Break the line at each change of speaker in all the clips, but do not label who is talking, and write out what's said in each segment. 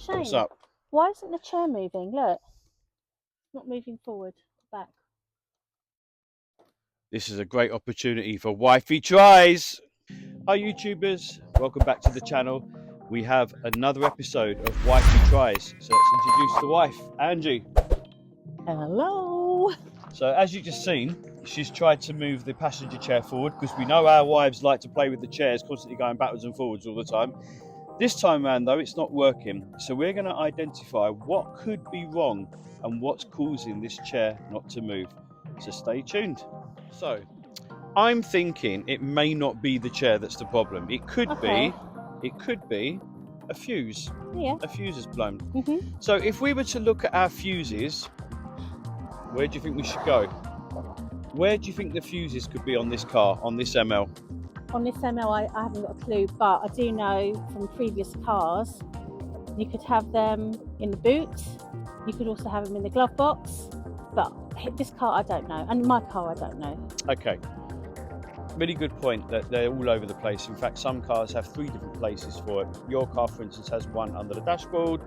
Shane,
What's up?
why isn't the chair moving? Look, it's not moving forward, back.
This is a great opportunity for Wifey Tries. Hi YouTubers, welcome back to the channel. We have another episode of Wifey Tries. So let's introduce the wife, Angie.
Hello.
So as you just seen, she's tried to move the passenger chair forward because we know our wives like to play with the chairs, constantly going backwards and forwards all the time. This time around though, it's not working. So we're going to identify what could be wrong and what's causing this chair not to move. So stay tuned. So I'm thinking it may not be the chair that's the problem. It could be a fuse.
Yeah.
A fuse is blown.
Mhm.
So if we were to look at our fuses, where do you think we should go? Where do you think the fuses could be on this car, on this ML?
On this ML, I haven't got a clue, but I do know from previous cars, you could have them in the boot. You could also have them in the glove box. But this car, I don't know, and my car, I don't know.
Okay. Really good point that they're all over the place. In fact, some cars have 3 different places for it. Your car, for instance, has one under the dashboard,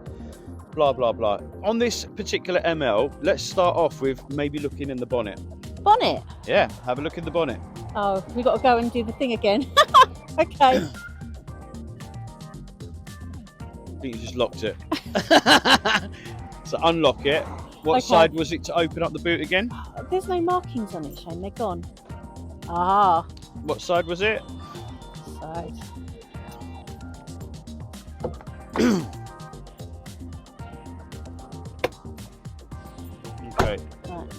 blah, blah, blah. On this particular ML, let's start off with maybe looking in the bonnet.
Bonnet?
Yeah, have a look in the bonnet.
Oh, we got to go and do the thing again. Okay.
I think you just locked it. So unlock it. What side was it to open up the boot again?
There's no markings on it, Shane. They're gone. Ah.
What side was it?
Side.
Okay.
Right.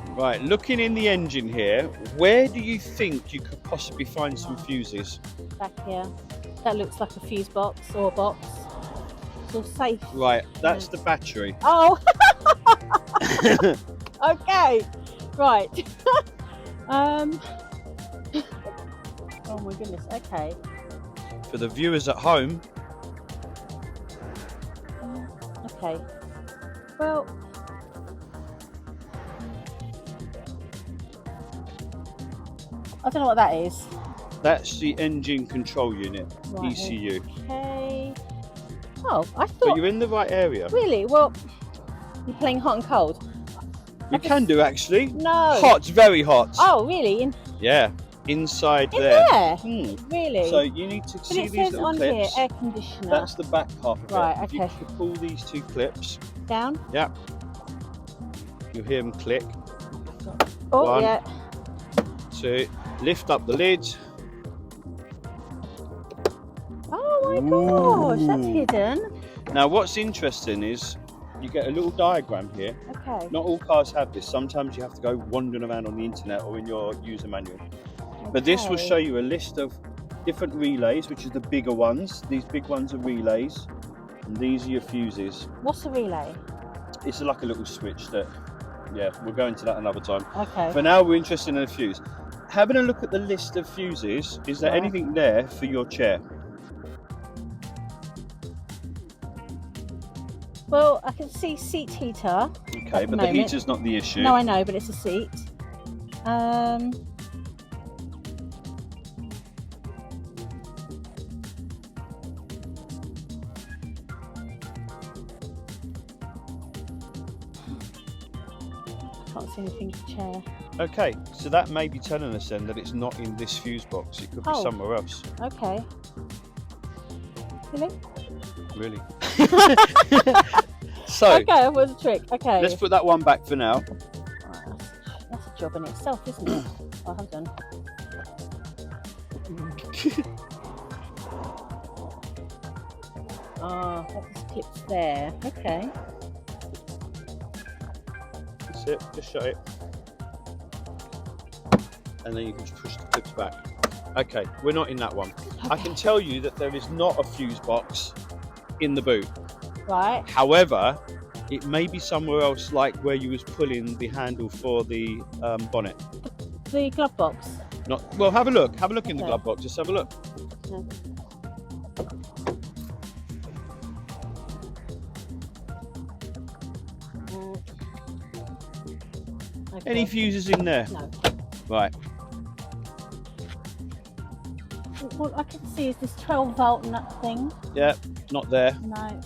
Right, looking in the engine here, where do you think you could possibly find some fuses?
Back here. That looks like a fuse box or a box. It's all safe.
Right, that's the battery.
Oh. Okay. Right. Oh my goodness. Okay.
For the viewers at home,
Okay. Well. I don't know what that is.
that's the engine control unit,
Right,
ECU.
Okay. Oh, I
But
thought.
you're in the right area.
Really? Well, you're playing hot and cold.
You can do actually.
No.
Hot, very hot.
Oh, really? In
Yeah, inside
there?
there.
Really?
So you need to
but
see
it
these
says
little
on
clips.
here, air conditioner.
That's the back half of
Right,
it. If you
okay.
could pull these 2 clips,
Down.
you'll hear them click.
Oh,
One.
yeah.
2, lift up the lid.
Oh my gosh, that's hidden.
Now what's interesting is you get a little diagram here.
Okay.
Not all cars have this. Sometimes you have to go wandering around on the internet or in your user manual. But this will
Okay.
show you a list of different relays, which is the bigger ones. These big ones are relays, and these are your fuses.
What's a relay?
It's like a little switch that, yeah, we'll go into that another time.
Okay.
For now, we're interested in a fuse. Having a look at the list of fuses, is there
Right.
anything there for your chair?
Well, I can see seat heater.
Okay,
At
but
the
the
moment.
heater's not the issue.
No, I know, but it's a seat. Can't see anything for chair.
Okay, so that may be telling us then that it's not in this fuse box. It could be
Oh.
somewhere else.
Okay. Really?
Really. So,
Okay, that was a trick. Okay.
let's put that one back for now.
Right, that's a job in itself, isn't it? Oh, hold on. Ah, that just clips there. Okay.
That's it, just shut it. And then you can just push the clips back. Okay, we're not in that one. I can tell you that there is not a fuse box in the boot.
Right.
However, it may be somewhere else, like where you was pulling the handle for the bonnet.
The glove box.
Not well. Have a look. Have a look in the
Okay.
glove box. Just have a look.
Okay. Okay.
Any fuses in there?
No.
Right.
what I can see is this 12-volt nut thing.
Yeah, not there.
No.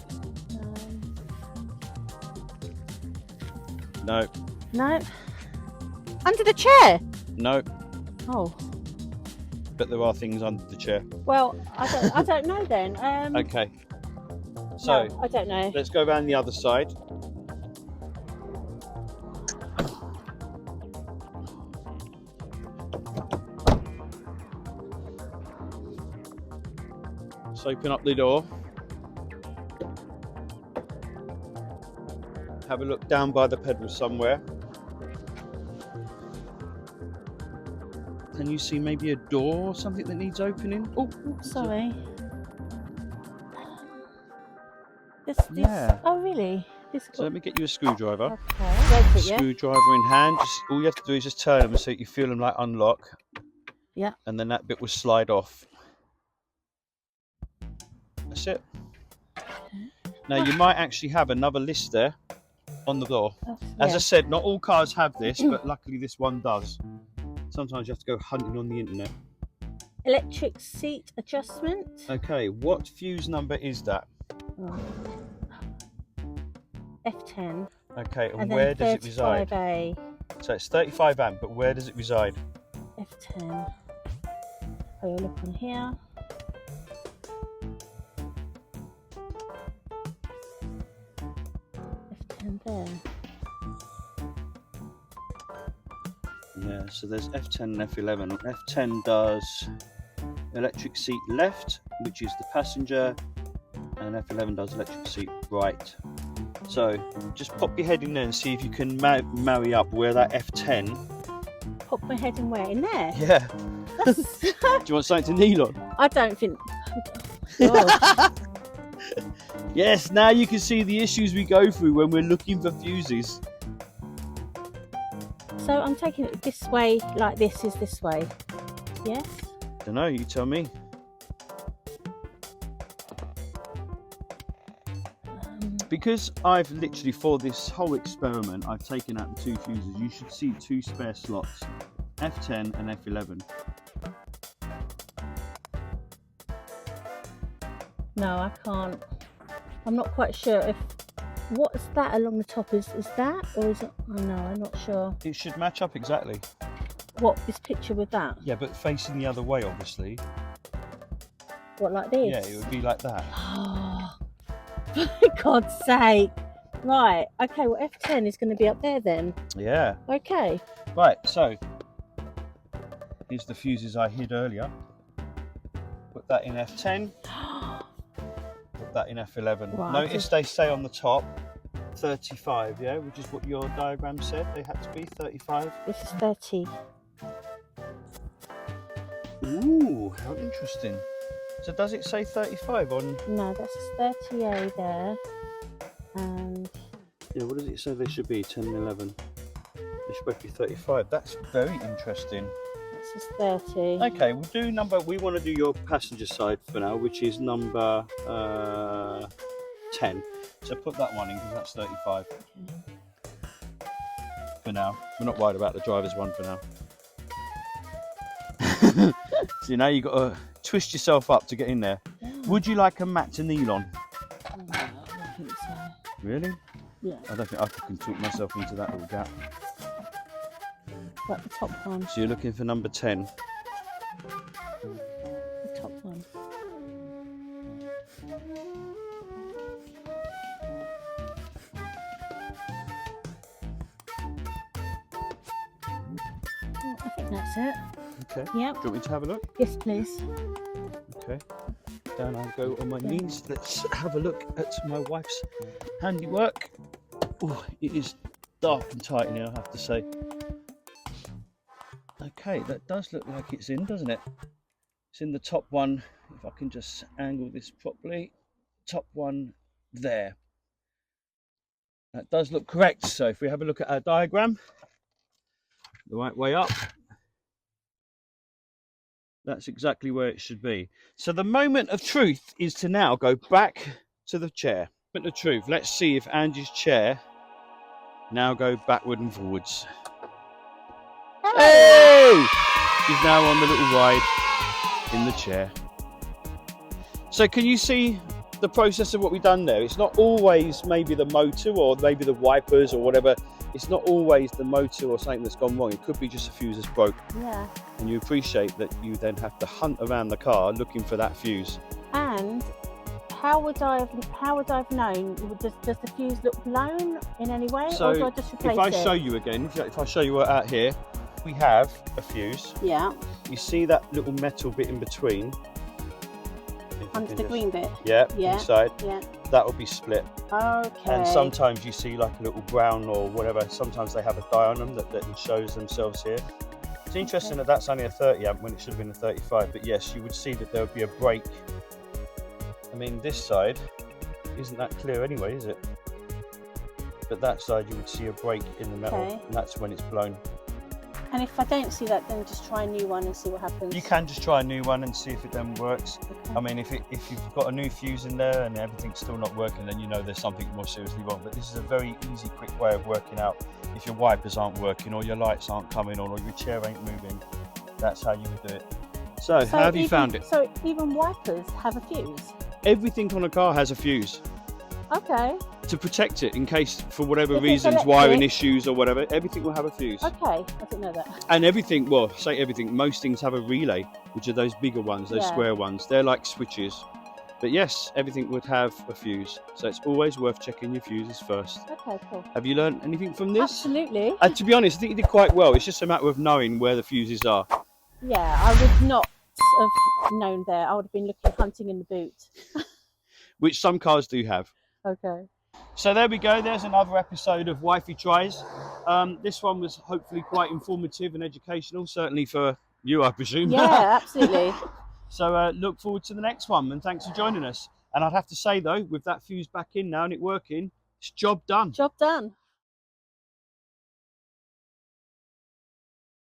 No.
No. Under the chair?
No.
Oh.
But there are things under the chair.
Well, I don't know then.
Okay. So,
no, I don't know.
let's go around the other side. Let's open up the door. Have a look down by the pedal somewhere. Can you see maybe a door or something that needs opening? Oh,
sorry.
Yeah.
Oh, really?
So let me get you a screwdriver.
Okay.
Screwdriver in hand. All you have to do is just turn them so you feel them like unlock.
Yeah.
And then that bit will slide off. That's it. Now you might actually have another list there on the door. As I said, not all cars have this, but luckily this one does. Sometimes you have to go hunting on the internet.
Electric seat adjustment.
Okay, what fuse number is that?
Oh. F10.
Okay, and where does it reside?
35A.
So it's 35 amp, but where does it reside?
F10. Oh, you'll look on here. F10 there.
Yeah, so there's F10 and F11. F10 does electric seat left, which is the passenger, and F11 does electric seat right. So just pop your head in there and see if you can marry up where that F10.
Pop my head in where? In there?
Yeah. Do you want something to kneel on?
I don't think. Oh.
Yes, now you can see the issues we go through when we're looking for fuses.
So I'm taking it this way, like this is this way. Yes?
Don't know, you tell me. Because I've literally, for this whole experiment, I've taken out the two fuses. You should see two spare slots, F10 and F11.
No, I can't. I'm not quite sure if. What's that along the top? Is that, or is it? Oh no, I'm not sure.
It should match up exactly.
What, this picture with that?
Yeah, but facing the other way, obviously.
What, like this?
Yeah, it would be like that.
Oh, for God's sake. Right, okay, well F10 is going to be up there then.
Yeah.
Okay.
Right, so here's the fuses I hid earlier. Put that in F10. Put that in F11.
Right,
Notice they say on the top 35, yeah, which is what your diagram said they had to be, 35.
This is 30.
Ooh, how interesting. So does it say 35 on?
No, that's 30A there. And
yeah, what does it say they should be? 10 and 11. They should both be 35. That's very interesting.
this is 30.
Okay, we'll do number. We want to do your passenger side for now, which is number 10. So put that one in because that's 35.
Okay.
For now, we're not worried about the driver's one for now. So now you've got to twist yourself up to get in there.
Yeah.
Would you like a mat to kneel on?
Oh, no, I don't think so.
Really?
Yeah.
I don't think I can talk myself into that little gap.
Like the top one.
So you're looking for number 10.
The top one. Oh, I think that's it.
Okay.
Yep.
Do you want me to have a look?
Yes, please.
Okay. Down I'll go on my knees. Let's have a look at my wife's handiwork. Oh, it is dark and tight in here, I have to say. Okay, that does look like it's in, doesn't it? It's in the top one. If I can just angle this properly. Top one there. That does look correct. So if we have a look at our diagram, the right way up, that's exactly where it should be. So the moment of truth is to now go back to the chair. Moment of truth. Let's see if Angie's chair now go backward and forwards. Hey! She's now on the little ride. in the chair. So can you see the process of what we've done there? It's not always maybe the motor or maybe the wipers or whatever. It's not always the motor or something that's gone wrong. It could be just a fuse that's broke.
Yeah.
And you appreciate that you then have to hunt around the car looking for that fuse.
And how would I have known? Does the fuse look blown in any way,
So
or do I just replace
if I
it?
show you again, if I show you out here, we have a fuse.
Yeah.
You see that little metal bit in between?
Under the green bit.
Yeah,
Yeah.
inside.
Yeah.
That will be split.
Okay.
And sometimes you see like a little brown or whatever. Sometimes they have a die on them that shows themselves here. It's interesting that that's only a 30 amp when it should have been a 35. But yes, you would see that there would be a break. I mean, this side isn't that clear anyway, is it? But that side you would see a break in the metal,
Okay.
and that's when it's blown.
And if I don't see that, then just try a new one and see what happens.
You can just try a new one and see if it then works.
Okay.
I mean, if you've got a new fuse in there and everything's still not working, then you know there's something more seriously wrong. But this is a very easy, quick way of working out if your wipers aren't working or your lights aren't coming on or your chair ain't moving. That's how you would do it. So how have you found it?
So even wipers have a fuse?
Everything on a car has a fuse.
Okay.
To protect it in case, for whatever
If it's
reasons,
electric.
wiring issues or whatever, everything will have a fuse.
Okay, I didn't know that.
And everything, well, say everything, most things have a relay, which are those bigger ones, those
Yeah.
square ones. They're like switches. But yes, everything would have a fuse. So it's always worth checking your fuses first.
Okay, cool.
Have you learned anything from this?
Absolutely.
To be honest, I think you did quite well. It's just a matter of knowing where the fuses are.
Yeah, I would not have known there. I would have been looking, hunting in the boot.
Which some cars do have.
Okay.
So there we go. There's another episode of Wifey Tries. This one was hopefully quite informative and educational, certainly for you, I presume.
Yeah, absolutely.
So look forward to the next one, and thanks for joining us. And I'd have to say though, with that fuse back in now and it working, it's job done.
Job done.